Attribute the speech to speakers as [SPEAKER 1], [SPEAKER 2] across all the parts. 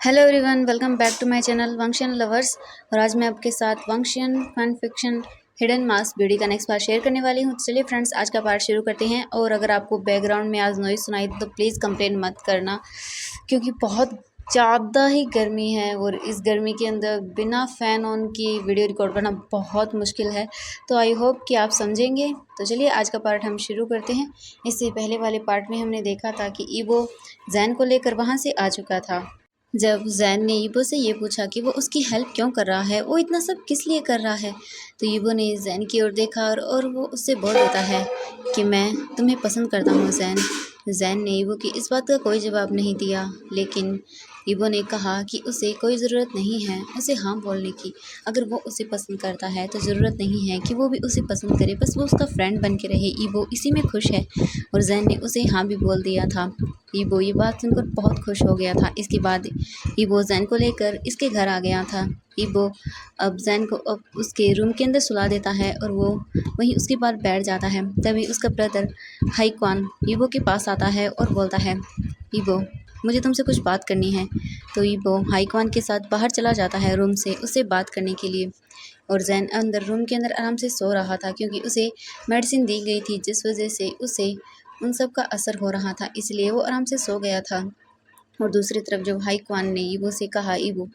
[SPEAKER 1] Hello everyone, welcome back to my channel Vanshiyan lovers. और आज मैं आपके साथ Vanshiyan fan fiction hidden mask beauty का नेक्स्ट पार्ट शेयर करने वाली हूँ। चलिए फ्रेंड्स, आज का पार्ट शुरू करते हैं। और अगर आपको बैकग्राउंड में आज नॉइज़ सुनाई तो प्लीज़ कंप्लेन मत करना, क्योंकि बहुत ज़्यादा ही गर्मी है और इस गर्मी के अंदर बिना फ़ैन ऑन की वीडियो रिकॉर्ड करना बहुत मुश्किल है। तो आई होप कि आप समझेंगे। तो चलिए आज का पार्ट हम शुरू करते हैं। इससे पहले वाले पार्ट में हमने देखा था कि ईवो जैन को लेकर वहाँ से आ चुका था। जब जैन ने ईबो से ये पूछा कि वो उसकी हेल्प क्यों कर रहा है, वो इतना सब किस लिए कर रहा है, तो ईबो ने जैन की ओर देखा और वो उससे बोल देता है कि मैं तुम्हें पसंद करता हूँ जैन। जैन ने ईबो की इस बात का कोई जवाब नहीं दिया, लेकिन ईबो ने कहा कि उसे कोई ज़रूरत नहीं है उसे हाँ बोलने की। अगर वो उसे पसंद करता है तो ज़रूरत नहीं है कि वो भी उसे पसंद करे, बस वो उसका फ्रेंड बन के रहे। ईबो इसी में खुश है और जैन ने उसे हाँ भी बोल दिया था। ईबो ये बात सुनकर बहुत खुश हो गया था। इसके बाद ईबो जैन को लेकर इसके घर आ गया था। ईबो अब जैन को अब उसके रूम के अंदर सुला देता है और वो वहीं उसके पास बैठ जाता है। तभी उसका ब्रदर हाईक्वान ईबो के पास आता है और बोलता है, ईबो मुझे तुमसे कुछ बात करनी है। तो ईबो हाईक्वान के साथ बाहर चला जाता है रूम से उससे बात करने के लिए। और जैन अंदर रूम के अंदर आराम से सो रहा था, क्योंकि उसे मेडिसिन दी गई थी जिस वजह से उसे उन सब का असर हो रहा था, इसलिए वो आराम से सो गया था। और दूसरी तरफ जब हाईक्वान ने ईबो से कहा, ईबो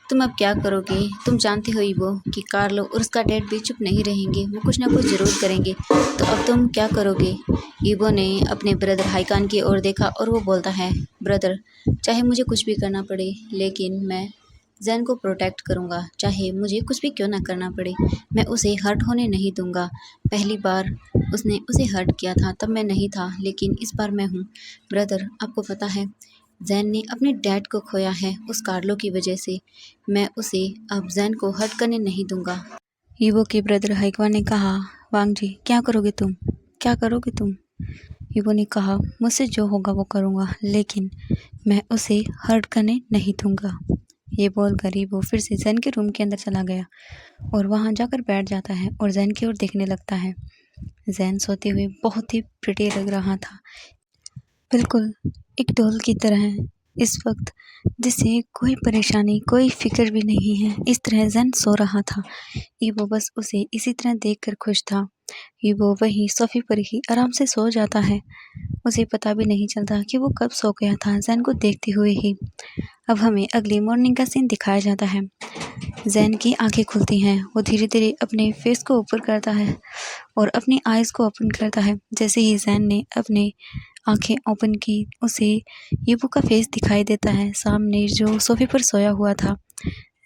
[SPEAKER 1] तुम अब क्या करोगे? तुम जानते हो ईबो कि कार्लो और उसका डैड भी चुप नहीं रहेंगे, वो कुछ ना कुछ ज़रूर करेंगे, तो अब तुम क्या करोगे? ईबो ने अपने ब्रदर हाईकान की ओर देखा और वो बोलता है, ब्रदर चाहे मुझे कुछ भी करना पड़े, लेकिन मैं जैन को प्रोटेक्ट करूँगा, चाहे मुझे कुछ भी क्यों ना करना पड़े। मैं उसे हर्ट होने नहीं दूंगा। पहली बार उसने उसे हर्ट किया था तब मैं नहीं था, लेकिन इस बार मैं हूँ। ब्रदर आपको पता है जैन ने अपने डैड को खोया है उस कार्लो की वजह से। मैं उसे अब जैन को हर्ट करने नहीं दूंगा। ईवो के ब्रदर हाइकवा ने कहा, वांग जी क्या करोगे तुम? क्या करोगे तुम? ईवो ने कहा, मुझसे जो होगा वो करूँगा, लेकिन मैं उसे हर्ट करने नहीं दूंगा। ये बोलकर ईवो फिर से जैन के रूम के अंदर चला गया और वहाँ जाकर बैठ जाता है और जैन की ओर देखने लगता है। जैन सोते हुए बहुत ही प्रिटी लग रहा था, बिल्कुल एक डॉल की तरह इस वक्त, जिसे कोई परेशानी कोई फिक्र भी नहीं है। इस तरह जैन सो रहा था। ईवो बस उसे इसी तरह देखकर खुश था। ईवो वहीं सोफे पर ही आराम से सो जाता है। उसे पता भी नहीं चलता कि वो कब सो गया था, जैन को देखते हुए ही। अब हमें अगली मॉर्निंग का सीन दिखाया जाता है। जैन की आंखें खुलती हैं, वो धीरे धीरे अपने फेस को ऊपर करता है और अपनी आइज़ को ओपन करता है। जैसे ही जैन ने अपने आंखें ओपन की, उसे ईवो का फेस दिखाई देता है सामने जो सोफे पर सोया हुआ था।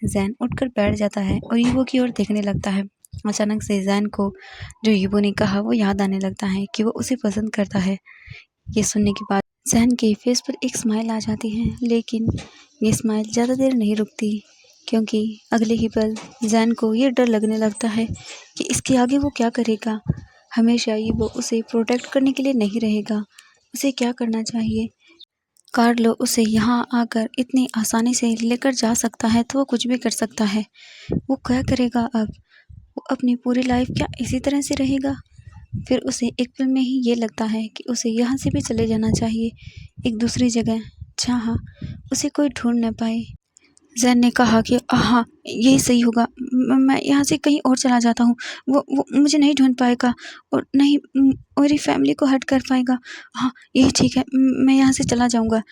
[SPEAKER 1] जैन उठकर बैठ जाता है और ईवो की ओर देखने लगता है। अचानक से जैन को जो ईवो ने कहा वो याद आने लगता है कि वो उसे पसंद करता है। ये सुनने के बाद जैन के फेस पर एक स्माइल आ जाती है, लेकिन ये स्माइल ज़्यादा देर नहीं रुकती, क्योंकि अगले ही पल जैन को ये डर लगने लगता है कि इसके आगे वो क्या करेगा। हमेशा ये वो उसे प्रोटेक्ट करने के लिए नहीं रहेगा। उसे क्या करना चाहिए? कार्लो उसे यहाँ आकर इतनी आसानी से लेकर जा सकता है तो वो कुछ भी कर सकता है। वो क्या करेगा अब? वो अपनी पूरी लाइफ क्या इसी तरह से रहेगा? फिर उसे एक पल में ही ये लगता है कि उसे यहाँ से भी चले जाना चाहिए, एक दूसरी जगह जहाँ उसे कोई ढूंढ न पाए। जैन ने कहा कि हाँ यही सही होगा, मैं यहाँ से कहीं और चला जाता हूँ। वो मुझे नहीं ढूंढ पाएगा और नहीं मेरी फैमिली को हर्ट कर पाएगा। हाँ यही ठीक है, मैं यहाँ से चला जाऊँगा।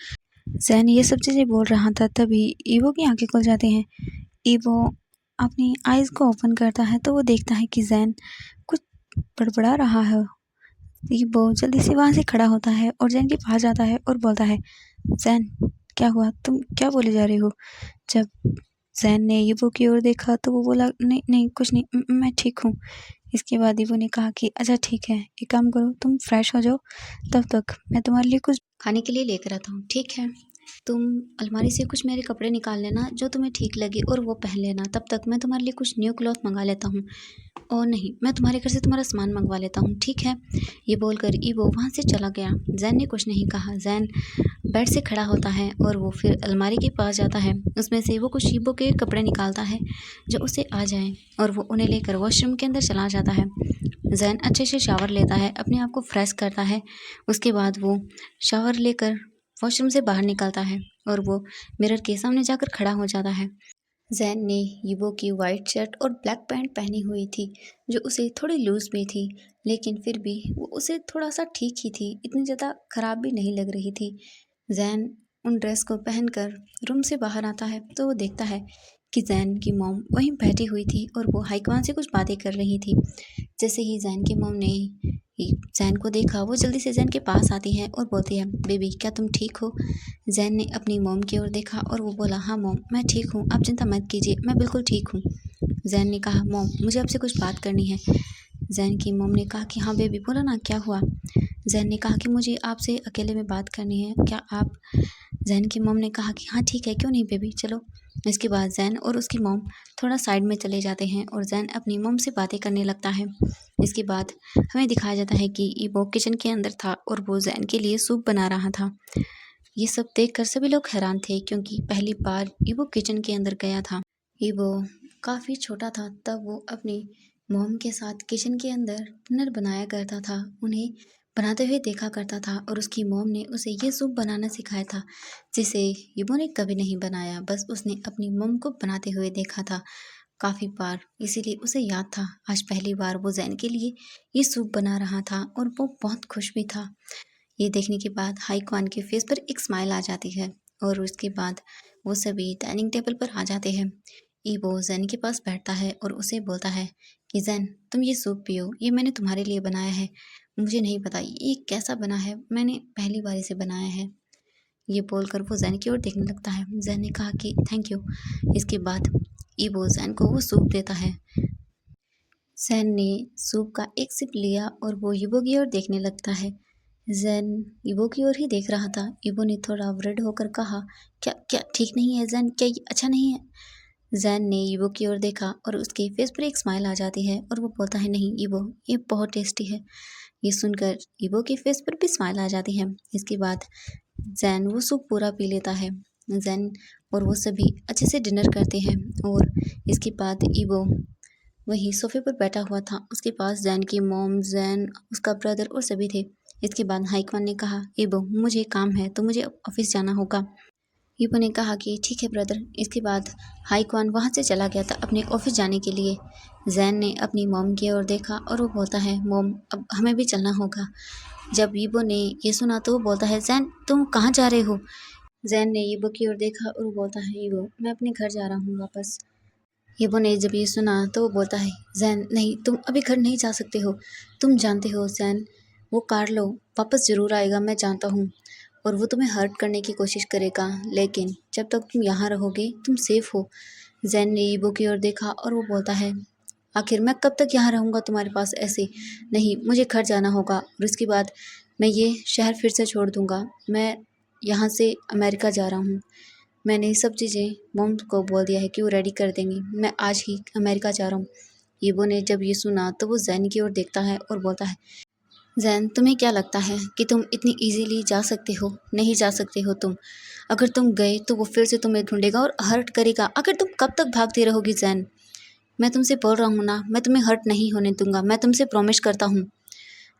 [SPEAKER 1] जैन ये सब चीज़ें बोल रहा था, तभी ईवो की आंखें खुल जाती हैं। ईवो अपनी आइज़ को ओपन करता है तो वो देखता है कि जैन कुछ बड़बड़ा रहा है। ईवो जल्दी से वहाँ से खड़ा होता है और जैन के पास जाता है और बोलता है, जैन क्या हुआ, तुम क्या बोले जा रहे हो? जब जैन ने ईवो की ओर देखा तो वो बोला, नहीं नहीं कुछ नहीं, मैं ठीक हूँ। इसके बाद ईवो ने कहा कि अच्छा ठीक है, एक काम करो तुम फ्रेश हो जाओ, तब तक मैं तुम्हारे लिए कुछ खाने के लिए लेकर आता हूँ। ठीक है, तुम अलमारी से कुछ मेरे कपड़े निकाल लेना जो तुम्हें ठीक लगे और वो पहन लेना। तब तक मैं तुम्हारे लिए कुछ न्यू क्लॉथ मंगा लेता हूँ। और नहीं, मैं तुम्हारे घर से तुम्हारा सामान मंगवा लेता हूँ, ठीक है? ये बोलकर ईवो वहाँ से चला गया। जैन ने कुछ नहीं कहा। जैन बेड से खड़ा होता है और वो फिर अलमारी के पास जाता है। उसमें से वो कुछ ईवो के कपड़े निकालता है जो उसे आ जाएं और वो उन्हें लेकर वॉशरूम के अंदर चला जाता है। जैन अच्छे से शावर लेता है, अपने आप को फ्रेश करता है। उसके बाद वो शावर लेकर वॉशरूम से बाहर निकलता है और वो मिरर के सामने जाकर खड़ा हो जाता है। जैन ने यीबो की वाइट शर्ट और ब्लैक पैंट पहनी हुई थी, जो उसे थोड़ी लूज में थी, लेकिन फिर भी वो उसे थोड़ा सा ठीक ही थी, इतनी ज़्यादा खराब भी नहीं लग रही थी। जैन उन ड्रेस को पहनकर रूम से बाहर आता है तो वो देखता है कि जैन की मॉम वहीं बैठी हुई थी और वो हाईकमान से कुछ बातें कर रही थी। जैसे ही जैन की मॉम ने जैन को देखा, वो जल्दी से जैन के पास आती है और बोलती है, बेबी क्या तुम ठीक हो? जैन ने अपनी मॉम की ओर देखा और वो बोला, हाँ मॉम मैं ठीक हूँ, आप चिंता मत कीजिए, मैं बिल्कुल ठीक हूँ। जैन ने कहा, मॉम मुझे आपसे कुछ बात करनी है। जैन की मॉम ने कहा कि हाँ बेबी बोला ना, क्या हुआ? जैन ने कहा कि मुझे आपसे अकेले में बात करनी है, क्या आप? जैन की मॉम ने कहा कि हाँ ठीक है, क्यों नहीं बेबी, चलो। इसके बाद जैन और उसकी मॉम थोड़ा साइड में चले जाते हैं और जैन अपनी मॉम से बातें करने लगता है। इसके बाद हमें दिखाया जाता है कि ईबो किचन के अंदर था और वो जैन के लिए सूप बना रहा था। ये सब देखकर सभी लोग हैरान थे, क्योंकि पहली बार ईबो किचन के अंदर गया था। ईबो काफ़ी छोटा था तब वो अपनी मॉम के साथ किचन के अंदर डिनर बनाया करता था, उन्हें बनाते हुए देखा करता था और उसकी मॉम ने उसे ये सूप बनाना सिखाया था, जिसे ईबो ने कभी नहीं बनाया, बस उसने अपनी मॉम को बनाते हुए देखा था काफ़ी बार, इसीलिए उसे याद था। आज पहली बार वो जैन के लिए ये सूप बना रहा था और वो बहुत खुश भी था। ये देखने के बाद हाई क्वान के फेस पर एक स्माइल आ जाती है और उसके बाद वो सभी डाइनिंग टेबल पर आ जाते हैं। ईबो जैन के पास बैठता है और उसे बोलता है कि जैन तुम ये सूप पियो, ये मैंने तुम्हारे लिए बनाया है, मुझे नहीं पता ये कैसा बना है, मैंने पहली बार इसे बनाया है। ये बोलकर वो जैन की ओर देखने लगता है। जैन ने कहा कि थैंक यू। इसके बाद ईबो जैन को वो सूप देता है। जैन ने सूप का एक सिप लिया और वो ईबो की ओर देखने लगता है। जैन ईबो की ओर ही देख रहा था। ईबो ने थोड़ा वृड होकर कहा, क्या क्या ठीक नहीं है जैन, क्या ये अच्छा नहीं है? जैन ने ईबो की ओर देखा और उसके फेस पर एक स्माइल आ जाती है और वो बोलता है, नहीं ईबो ये बहुत टेस्टी है। ये सुनकर ईबो के फेस पर भी स्माइल आ जाती है। इसके बाद जैन वो सूप पूरा पी लेता है। जैन और वो सभी अच्छे से डिनर करते हैं और इसके बाद ईबो वहीं सोफे पर बैठा हुआ था। उसके पास जैन की मॉम, जैन, उसका ब्रदर और सभी थे। इसके बाद हाईकमान ने कहा, ईबो मुझे काम है तो मुझे ऑफिस जाना होगा। ईबो ने कहा कि ठीक है ब्रदर। इसके बाद हाईकमान वहाँ से चला गया था अपने ऑफिस जाने के लिए। जैन ने अपनी मॉम की ओर देखा और वो बोलता है, मॉम अब हमें भी चलना होगा। जब ईबो ने ये सुना तो वो बोलता है, जैन तुम कहाँ जा रहे हो? जैन ने ईबो की ओर देखा और वो बोलता है, ईबो मैं अपने घर जा रहा हूँ वापस। ईबो ने जब ये सुना तो वो बोलता है, जैन नहीं तुम अभी घर नहीं जा सकते हो, तुम जानते हो जैन वो कार्लो वापस ज़रूर आएगा, मैं जानता हूँ, और वो तुम्हें हर्ट करने की कोशिश करेगा, लेकिन जब तक तुम यहाँ रहोगे तुम सेफ हो। जैन ने ईबो की ओर देखा और वो बोलता है, आखिर मैं कब तक यहाँ रहूँगा तुम्हारे पास ऐसे? नहीं मुझे घर जाना होगा और उसके बाद मैं ये शहर फिर से छोड़ दूँगा। मैं यहाँ से अमेरिका जा रहा हूँ। मैंने सब चीज़ें मॉम को बोल दिया है कि वो रेडी कर देंगी। मैं आज ही अमेरिका जा रहा हूँ। ईबो ने जब ये सुना तो वो जैन की ओर देखता है और बोलता है, जैन तुम्हें क्या लगता है कि तुम इतनी इजीली जा सकते हो? नहीं जा सकते हो तुम। अगर तुम गए तो वो फिर से तुम्हें ढूंढेगा और हर्ट करेगा। आखिर तुम कब तक भागती रहोगी जैन? मैं तुमसे बोल रहा हूँ ना, मैं तुम्हें हर्ट नहीं होने दूंगा, मैं तुमसे प्रॉमिस करता हूँ।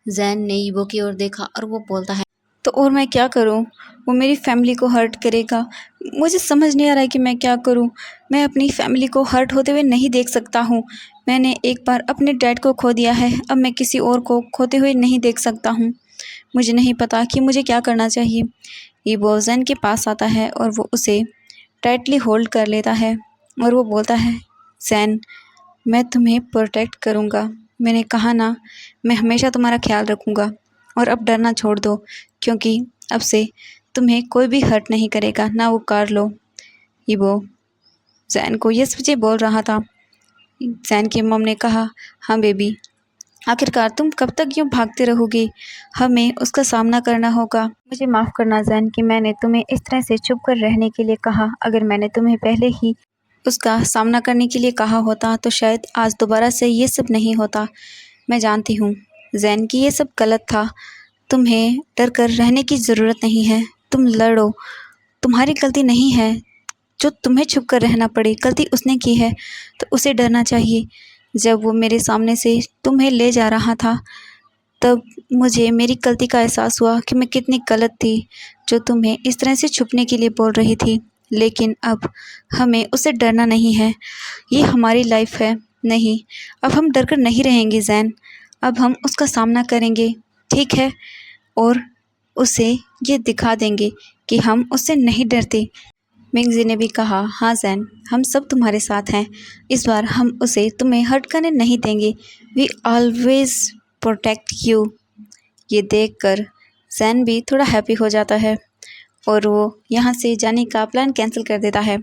[SPEAKER 1] जैन ने ईबो की ओर देखा और वो बोलता है, तो और मैं क्या करूं? वो मेरी फैमिली को हर्ट करेगा। मुझे समझ नहीं आ रहा है कि मैं क्या करूं। मैं अपनी फैमिली को हर्ट होते हुए नहीं देख सकता हूं। मैंने एक बार अपने डैड को खो दिया है, अब मैं किसी और को खोते हुए नहीं देख सकता हूं। मुझे नहीं पता कि मुझे क्या करना चाहिए। ईबो जैन के पास आता है और वो उसे टाइटली होल्ड कर लेता है और वो बोलता है, जैन मैं तुम्हें प्रोटेक्ट करूँगा। मैंने कहा ना, मैं हमेशा तुम्हारा ख्याल रखूँगा। और अब डरना छोड़ दो, क्योंकि अब से तुम्हें कोई भी हर्ट नहीं करेगा, ना वो कार्लो। ईबो जैन को ये सच्चे बोल रहा था। जैन की मॉम ने कहा, हाँ बेबी, आखिरकार तुम कब तक यूँ भागते रहोगी? हमें उसका सामना करना होगा। मुझे माफ़ करना जैन कि मैंने तुम्हें इस तरह से चुप कर रहने के लिए कहा। अगर मैंने तुम्हें पहले ही उसका सामना करने के लिए कहा होता तो शायद आज दोबारा से ये सब नहीं होता। मैं जानती हूँ जैन कि ये सब गलत था। तुम्हें डर कर रहने की ज़रूरत नहीं है। तुम लड़ो, तुम्हारी गलती नहीं है। जो तुम्हें छुप कर रहना पड़े, गलती उसने की है तो उसे डरना चाहिए। जब वो मेरे सामने से तुम्हें ले जा रहा था तब मुझे मेरी गलती का एहसास हुआ कि मैं कितनी गलत थी जो तुम्हें इस तरह से छुपने के लिए बोल रही थी। लेकिन अब हमें उससे डरना नहीं है, ये हमारी लाइफ है। नहीं, अब हम डर कर नहीं रहेंगे ज़ैन, अब हम उसका सामना करेंगे, ठीक है? और उसे ये दिखा देंगे कि हम उससे नहीं डरते। मिंगजी ने भी कहा, हाँ ज़ैन, हम सब तुम्हारे साथ हैं। इस बार हम उसे तुम्हें हर्ट करने नहीं देंगे। We always protect you. ये देखकर ज़ैन भी थोड़ा हैप्पी हो जाता है और वो यहाँ से जाने का प्लान कैंसिल कर देता है।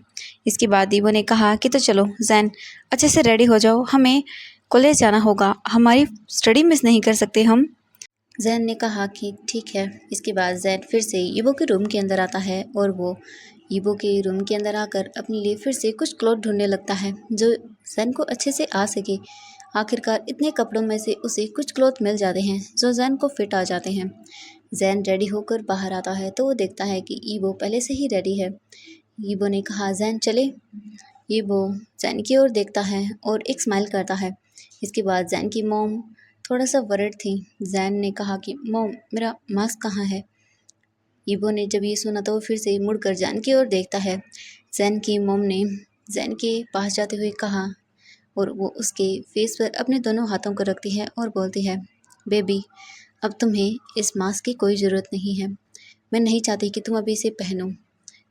[SPEAKER 1] इसके बाद ईवो ने कहा कि तो चलो ज़ैन, अच्छे से रेडी हो जाओ, हमें कॉलेज जाना होगा, हमारी स्टडी मिस नहीं कर सकते हम। ज़ैन ने कहा कि ठीक है। इसके बाद ज़ैन फिर से ईवो के रूम के अंदर आता है और वो ईवो के रूम के अंदर आकर अपने लिए फिर से कुछ क्लॉथ ढूंढने लगता है जो ज़ैन को अच्छे से आ सके। आखिरकार इतने कपड़ों में से उसे कुछ क्लॉथ मिल जाते हैं जो ज़ैन को फिट आ जाते हैं। ज़ैन रेडी होकर बाहर आता है तो वो देखता है कि ईवो पहले से ही रेडी है। ईवो ने कहा, ज़ैन चले। ईवो ज़ैन की ओर देखता है और एक स्माइल करता है। इसके बाद ज़ैन की मॉम थोड़ा सा वरिड थी। ज़ैन ने कहा कि मॉम, मेरा मास्क कहाँ है? ईवो ने जब ये सुना तो वो फिर से मुड़कर ज़ैन की ओर देखता है। ज़ैन की मॉम ने ज़ैन के पास जाते हुए कहा और वो उसके फेस पर अपने दोनों हाथों को रखती है और बोलती है, बेबी, अब तुम्हें इस मास्क की कोई ज़रूरत नहीं है। मैं नहीं चाहती कि तुम अभी इसे पहनो।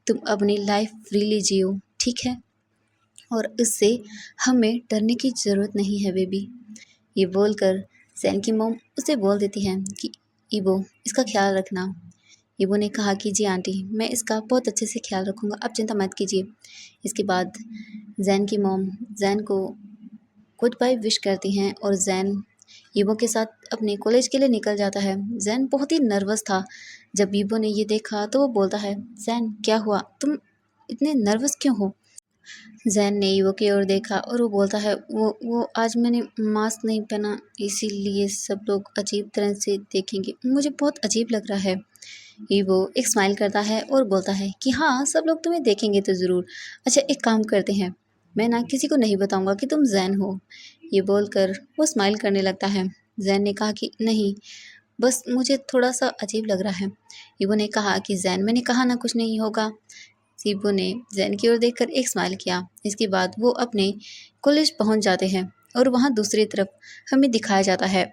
[SPEAKER 1] तुम अपनी लाइफ फ्रीली जियो, ठीक है? और इससे हमें डरने की ज़रूरत नहीं है बेबी। ये बोलकर ज़ैन की मॉम उसे बोल देती है कि ईवो, इसका ख्याल रखना। ईवो ने कहा कि जी आंटी, मैं इसका बहुत अच्छे से ख्याल रखूँगा, आप चिंता मत कीजिए। इसके बाद ज़ैन की मॉम ज़ैन को गुड बाय विश करती हैं और ज़ैन ईवो के साथ अपने कॉलेज के लिए निकल जाता है। ज़ैन बहुत ही नर्वस था। जब ईवो ने ये देखा तो वो बोलता है, ज़ैन क्या हुआ? तुम इतने नर्वस क्यों हो? ज़ैन ने ईवो की ओर देखा और वो बोलता है, वो आज मैंने मास्क नहीं पहना, इसीलिए सब लोग अजीब तरह से देखेंगे, मुझे बहुत अजीब लग रहा है। ईवो एक स्माइल करता है और बोलता है कि हाँ, सब लोग तुम्हें देखेंगे तो ज़रूर। अच्छा, एक काम करते हैं, मैं ना किसी को नहीं बताऊंगा कि तुम ज़ैन हो। ये बोलकर वो स्माइल करने लगता है। ज़ैन ने कहा कि नहीं, बस मुझे थोड़ा सा अजीब लग रहा है। ईवो ने कहा कि ज़ैन, मैंने कहा ना कुछ नहीं होगा। ईवो ने ज़ैन की ओर देखकर एक स्माइल किया। इसके बाद वो अपने कॉलेज पहुंच जाते हैं और वहां दूसरी तरफ हमें दिखाया जाता है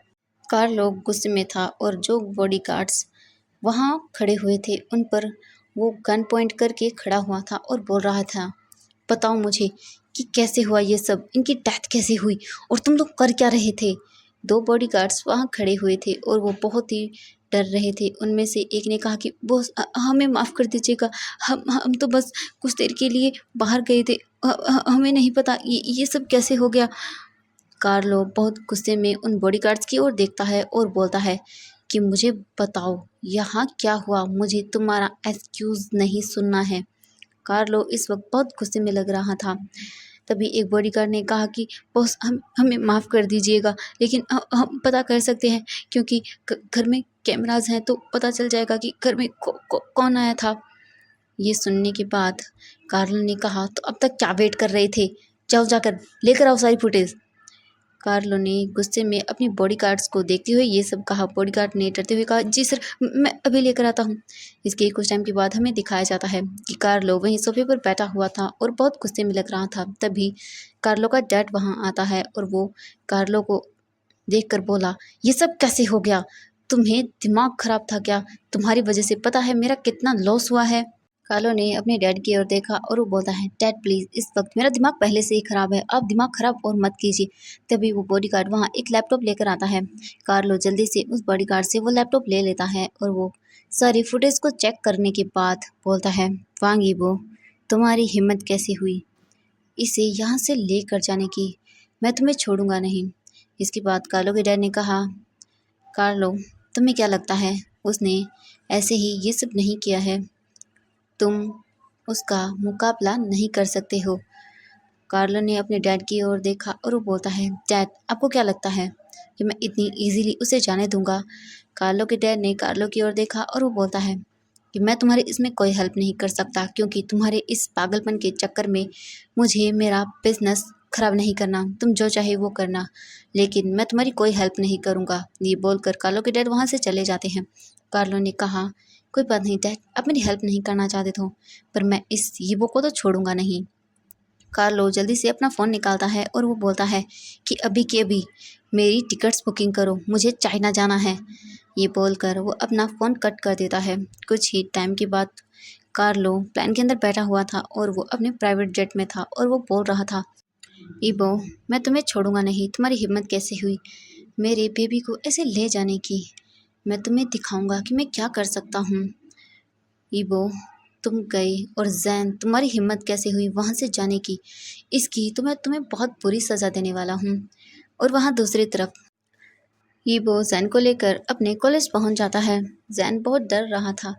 [SPEAKER 1] कार्लो गुस्से में था और जो बॉडीगार्ड्स वहाँ खड़े हुए थे उन पर वो गन पॉइंट करके खड़ा हुआ था और बोल रहा था, बताओ मुझे कि कैसे हुआ ये सब, इनकी डेथ कैसे हुई और तुम लोग कर क्या रहे थे? दो बॉडीगार्ड्स वहाँ खड़े हुए थे और वो बहुत ही डर रहे थे। उनमें से एक ने कहा कि बॉस, हमें माफ़ कर दीजिएगा, हम तो बस कुछ देर के लिए बाहर गए थे, हमें नहीं पता ये सब कैसे हो गया। कार्लो बहुत गुस्से में उन बॉडीगार्ड्स की ओर देखता है और बोलता है कि मुझे बताओ यहाँ क्या हुआ, मुझे तुम्हारा एक्सक्यूज़ नहीं सुनना है। कार्लो इस वक्त बहुत गुस्से में लग रहा था। तभी एक बॉडीगार्ड ने कहा कि बॉस, हमें माफ़ कर दीजिएगा, लेकिन हम पता कर सकते हैं क्योंकि घर में कैमराज हैं तो पता चल जाएगा कि घर में कौन आया था। ये सुनने के बाद कार्लो ने कहा, तो अब तक क्या वेट कर रहे थे, जाओ जाकर लेकर आओ सारी फुटेज। कार्लो ने गुस्से में अपनी बॉडीगार्ड्स को देखते हुए ये सब कहा। बॉडीगार्ड ने डरते हुए कहा, जी सर, मैं अभी लेकर आता हूँ। इसके कुछ टाइम के बाद हमें दिखाया जाता है कि कार्लो वहीं सोफे पर बैठा हुआ था और बहुत गुस्से में लग रहा था। तभी कार्लो का डैड वहाँ आता है और वो कार्लो को देखकर बोला, ये सब कैसे हो गया? तुम्हें दिमाग खराब था क्या? तुम्हारी वजह से पता है मेरा कितना लॉस हुआ है। कार्लो ने अपने डैड की ओर देखा और वो बोलता है, डैड प्लीज़, इस वक्त मेरा दिमाग पहले से ही ख़राब है, आप दिमाग ख़राब और मत कीजिए। तभी वो बॉडीगार्ड वहाँ एक लैपटॉप लेकर आता है। कार्लो जल्दी से उस बॉडीगार्ड से वो लैपटॉप ले लेता है और वो सारी फुटेज को चेक करने के बाद बोलता है, वांग ईवो, तुम्हारी हिम्मत कैसे हुई इसे यहाँ से लेकर जाने की? मैं तुम्हें छोड़ूंगा नहीं। इसके बाद कार्लो के डैड ने कहा, कार्लो, तुम्हें क्या लगता है उसने ऐसे ही ये सब नहीं किया है? तुम उसका मुकाबला नहीं कर सकते हो। कार्लो ने अपने डैड की ओर देखा और वो बोलता है, डैड, आपको क्या लगता है कि मैं इतनी इजीली उसे जाने दूंगा? कार्लो के डैड ने कार्लो की ओर देखा और वो बोलता है कि मैं तुम्हारी इसमें कोई हेल्प नहीं कर सकता क्योंकि तुम्हारे इस पागलपन के चक्कर में मुझे मेरा बिजनेस ख़राब नहीं करना, तुम जो चाहे वो करना, लेकिन मैं तुम्हारी कोई हेल्प नहीं करूँगा। ये बोलकर कार्लो के डैड वहाँ से चले जाते हैं। कार्लो ने कहा, कोई बात नहीं डैड, आप मेरी हेल्प नहीं करना चाहते तो, पर मैं इस यीबो को तो छोड़ूंगा नहीं। कार्लो जल्दी से अपना फ़ोन निकालता है और वो बोलता है कि अभी के अभी मेरी टिकट्स बुकिंग करो, मुझे चाइना जाना है। ये बोलकर वो अपना फ़ोन कट कर देता है। कुछ ही टाइम के बाद कार्लो प्लेन के अंदर बैठा हुआ था और वो अपने प्राइवेट जेट में था और वो बोल रहा था, ईबो, मैं तुम्हें छोड़ूंगा नहीं, तुम्हारी हिम्मत कैसे हुई मेरे बेबी को ऐसे ले जाने की। मैं तुम्हें दिखाऊंगा कि मैं क्या कर सकता हूँ। ईबो, तुम गए और जैन, तुम्हारी हिम्मत कैसे हुई वहाँ से जाने की, इसकी तो मैं तुम्हें बहुत बुरी सज़ा देने वाला हूँ। और वहाँ दूसरी तरफ ईबो जैन को लेकर अपने कॉलेज पहुँच जाता है। जैन बहुत डर रहा था।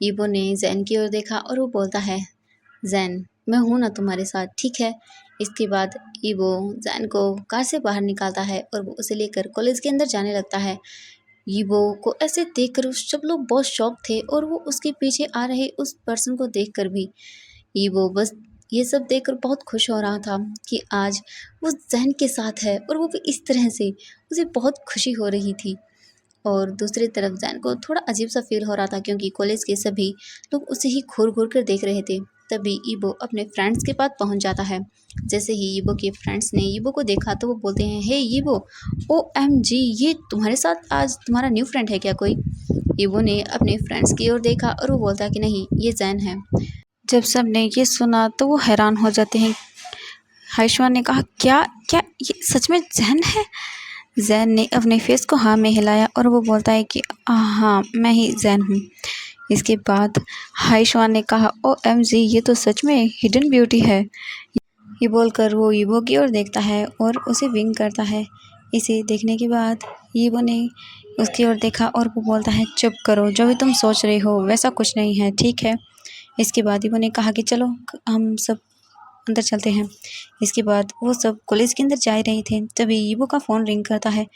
[SPEAKER 1] ईबो ने जैन की ओर देखा और वो बोलता है, जैन, मैं हूँ ना तुम्हारे साथ, ठीक है। इसके बाद ईबो जैन को कार से बाहर निकालता है और वो उसे लेकर कॉलेज के अंदर जाने लगता है। ईबो को ऐसे देखकर सब लोग बहुत शॉक थे और वो उसके पीछे आ रहे उस पर्सन को देखकर भी ईबो बस ये सब देखकर बहुत खुश हो रहा था कि आज वो जैन के साथ है और वो भी इस तरह से, उसे बहुत खुशी हो रही थी। और दूसरी तरफ जैन को थोड़ा अजीब सा फील हो रहा था क्योंकि कॉलेज के सभी लोग उसे ही घूर घूर कर देख रहे थे। तभी ईबो अपने फ्रेंड्स के पास पहुंच जाता है। जैसे ही ईबो के फ्रेंड्स ने ईबो को देखा तो वो बोलते हैं, हे ईबो, OMG, ये तुम्हारे साथ आज तुम्हारा न्यू फ्रेंड है क्या कोई? ईबो ने अपने फ्रेंड्स की ओर देखा और वो बोलता है कि नहीं, ये जैन है। जब सब ने ये सुना तो वो हैरान हो जाते हैं। हाइशवा ने कहा, क्या क्या ये सच में जैन है? जैन ने अपने फेस को हाँ में हिलाया और वो बोलता है कि हाँ, मैं ही जैन हूँ। इसके बाद हाइशवा ने कहा, OMG, ये तो सच में हिडन ब्यूटी है। ये बोलकर वो ईबो की ओर देखता है और उसे विंक करता है। इसे देखने के बाद ईबो ने उसकी ओर देखा और वो बोलता है, चुप करो, जो भी तुम सोच रहे हो वैसा कुछ नहीं है, ठीक है। इसके बाद ईबो ने कहा कि चलो हम सब अंदर चलते हैं। इसके बाद वो सब कॉलेज के अंदर जा रहे थे तभी ईबो का फ़ोन रिंग करता है।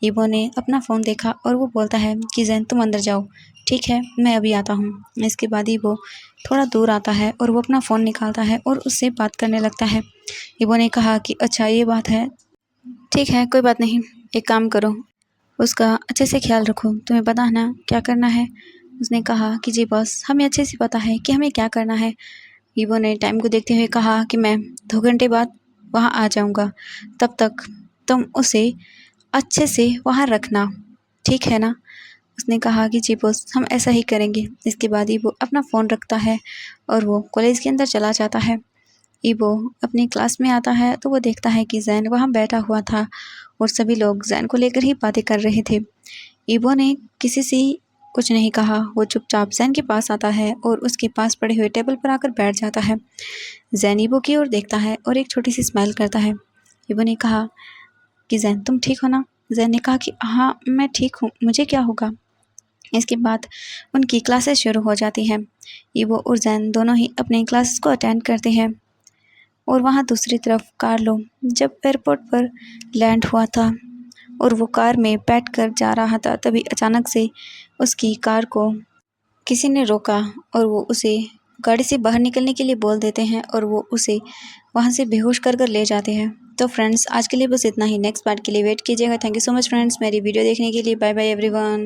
[SPEAKER 1] ईबो ने अपना फ़ोन देखा और वो बोलता है कि जैन, तुम अंदर जाओ, ठीक है, मैं अभी आता हूँ। इसके बाद ईबो थोड़ा दूर आता है और वो अपना फ़ोन निकालता है और उससे बात करने लगता है। ईबो ने कहा कि अच्छा ये बात है, ठीक है, कोई बात नहीं, एक काम करो, उसका अच्छे से ख्याल रखो, तुम्हें पता है ना क्या करना है? उसने कहा कि जी बॉस, हमें अच्छे से पता है कि हमें क्या करना है। ईबो ने टाइम को देखते हुए कहा कि मैं 2 घंटे बाद वहाँ आ जाऊँगा, तब तक तुम उसे अच्छे से वहाँ रखना, ठीक है ना? उसने कहा कि जी बॉस, हम ऐसा ही करेंगे। इसके बाद ईबो अपना फ़ोन रखता है और वो कॉलेज के अंदर चला जाता है। ईबो अपनी क्लास में आता है तो वो देखता है कि जैन वहाँ बैठा हुआ था और सभी लोग जैन को लेकर ही बातें कर रहे थे। ईबो ने किसी से कुछ नहीं कहा। वो चुपचाप जैन के पास आता है और उसके पास पड़े हुए टेबल पर आकर बैठ जाता है। जैन ईबो की ओर देखता है और एक छोटी सी स्माइल करता है। ईबो ने कहा कि जैन, तुम ठीक हो ना? जैन ने कहा कि हाँ, मैं ठीक हूँ, मुझे क्या होगा? इसके बाद उनकी क्लासेस शुरू हो जाती हैं। ईबो और जैन दोनों ही अपने क्लासेस को अटेंड करते हैं। और वहाँ दूसरी तरफ कार्लो जब एयरपोर्ट पर लैंड हुआ था और वो कार में बैठकर जा रहा था तभी अचानक से उसकी कार को किसी ने रोका और वो उसे गाड़ी से बाहर निकलने के लिए बोल देते हैं और वो उसे वहाँ से बेहोश कर कर ले जाते हैं। तो फ्रेंड्स, आज के लिए बस इतना ही। नेक्स्ट पार्ट के लिए वेट कीजिएगा। Thank you so much friends मेरी वीडियो देखने के लिए। Bye bye everyone.